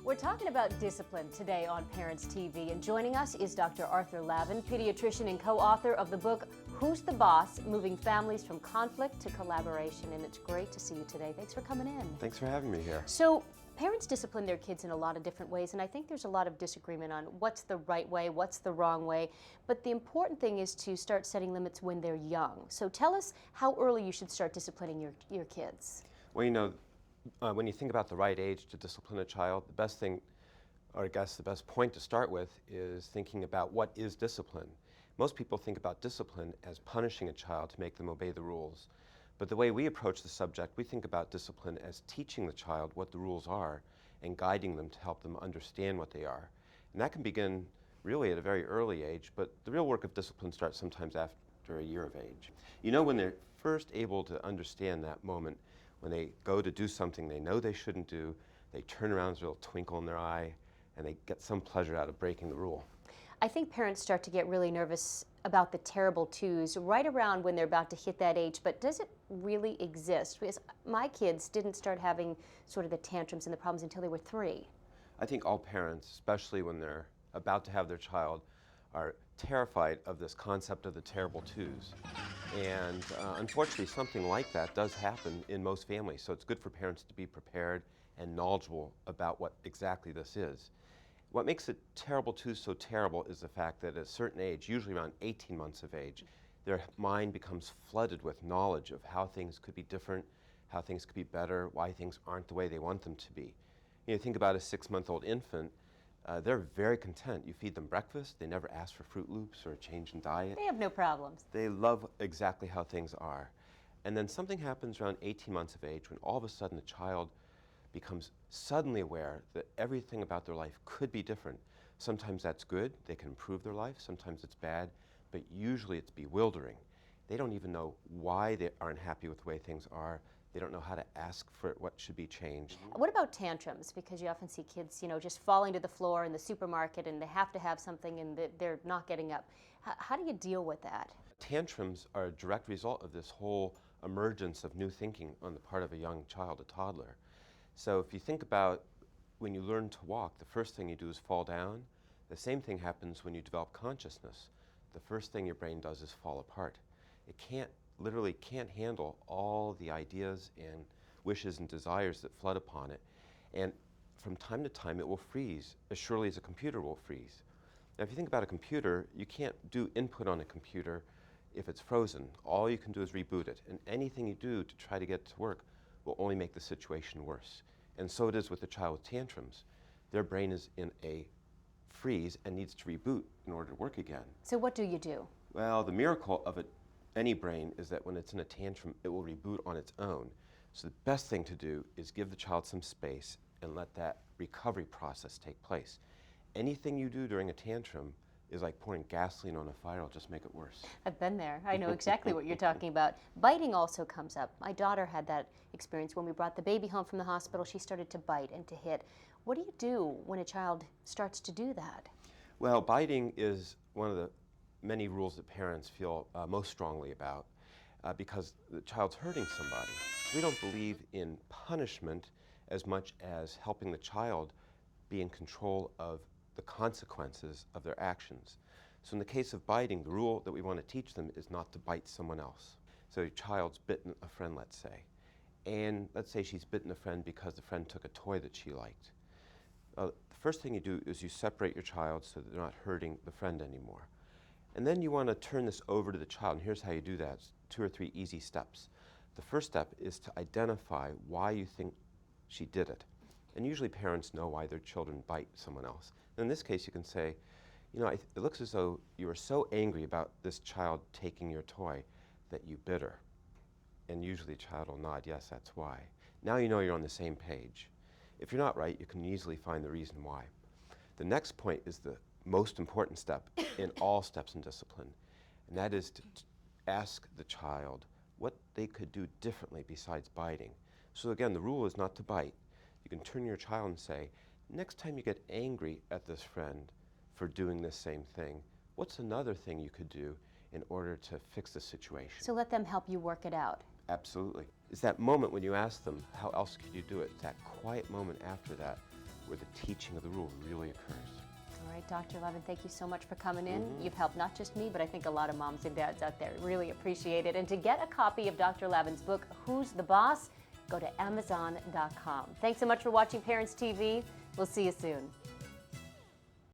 We're talking about discipline today on Parents TV, and joining us is Dr. Arthur Lavin, pediatrician and co-author of the book, Who's the Boss? Moving Families from Conflict to Collaboration. And it's great to see you today. Thanks for coming in. Thanks for having me here. So, parents discipline their kids in a lot of different ways, and I think there's a lot of disagreement on what's the right way, what's the wrong way. But the important thing is to start setting limits when they're young. So tell us how early you should start disciplining your kids. Well, when you think about the right age to discipline a child, the best thing, or I guess the best point to start with, is thinking about what is discipline. Most people think about discipline as punishing a child to make them obey the rules. But the way we approach the subject, we think about discipline as teaching the child what the rules are and guiding them to help them understand what they are. And that can begin really at a very early age, but the real work of discipline starts sometimes after a year of age. You know, when they're first able to understand that moment, when they go to do something they know they shouldn't do, they turn around with a little twinkle in their eye, and they get some pleasure out of breaking the rule. I think parents start to get really nervous about the terrible twos right around when they're about to hit that age, but does it really exist? Because my kids didn't start having sort of the tantrums and the problems until they were 3. I think all parents, especially when they're about to have their child, are terrified of this concept of the terrible twos. And unfortunately, something like that does happen in most families, so it's good for parents to be prepared and knowledgeable about what exactly this is. What makes a terrible two so terrible is the fact that at a certain age, usually around 18 months of age, their mind becomes flooded with knowledge of how things could be different, how things could be better, why things aren't the way they want them to be. You know, think about a 6-month-old infant. They're very content. You feed them breakfast, they never ask for Fruit Loops or a change in diet. They have no problems. They love exactly how things are. And then something happens around 18 months of age when all of a sudden the child becomes suddenly aware that everything about their life could be different. Sometimes that's good, they can improve their life, sometimes it's bad, but usually it's bewildering. They don't even know why they aren't happy with the way things are. They don't know how to ask for what should be changed. What about tantrums? Because you often see kids, just falling to the floor in the supermarket and they have to have something and they're not getting up. How do you deal with that? Tantrums are a direct result of this whole emergence of new thinking on the part of a young child, a toddler. So if you think about when you learn to walk, the first thing you do is fall down. The same thing happens when you develop consciousness. The first thing your brain does is fall apart. It literally can't handle all the ideas and wishes and desires that flood upon it. And from time to time, it will freeze, as surely as a computer will freeze. Now, if you think about a computer, you can't do input on a computer if it's frozen. All you can do is reboot it. And anything you do to try to get it to work will only make the situation worse. And so it is with a child with tantrums. Their brain is in a freeze and needs to reboot in order to work again. So what do you do? Well, the miracle of any brain is that when it's in a tantrum, it will reboot on its own. So the best thing to do is give the child some space and let that recovery process take place. Anything you do during a tantrum is like pouring gasoline on a fire. It'll just make it worse. I've been there. I know exactly what you're talking about. Biting also comes up. My daughter had that experience when we brought the baby home from the hospital. She started to bite and to hit. What do you do when a child starts to do that? Well, biting is one of the many rules that parents feel most strongly about because the child's hurting somebody. So we don't believe in punishment as much as helping the child be in control of the consequences of their actions. So in the case of biting, the rule that we want to teach them is not to bite someone else. So your child's bitten a friend, let's say, and let's say she's bitten a friend because the friend took a toy that she liked. The first thing you do is you separate your child so that they're not hurting the friend anymore. And then you want to turn this over to the child, and here's how you do that. It's 2 or 3 easy steps. The first step is to identify why you think she did it. And usually parents know why their children bite someone else. In this case, you can say, it looks as though you were so angry about this child taking your toy that you bit her. And usually the child will nod, yes, that's why. Now you know you're on the same page. If you're not right, you can easily find the reason why. The next point is the most important step in all steps in discipline, and that is to ask the child what they could do differently besides biting. So again, the rule is not to bite. You can turn to your child and say, next time you get angry at this friend for doing this same thing, what's another thing you could do in order to fix the situation? So let them help you work it out. Absolutely. It's that moment when you ask them, how else could you do it? It's that quiet moment after that where the teaching of the rule really occurs. All right, Dr. Lavin, thank you so much for coming in. You've helped not just me, but I think a lot of moms and dads out there. Really appreciate it. And to get a copy of Dr. Lavin's book, Who's the Boss?, go to Amazon.com. Thanks so much for watching Parents TV. We'll see you soon.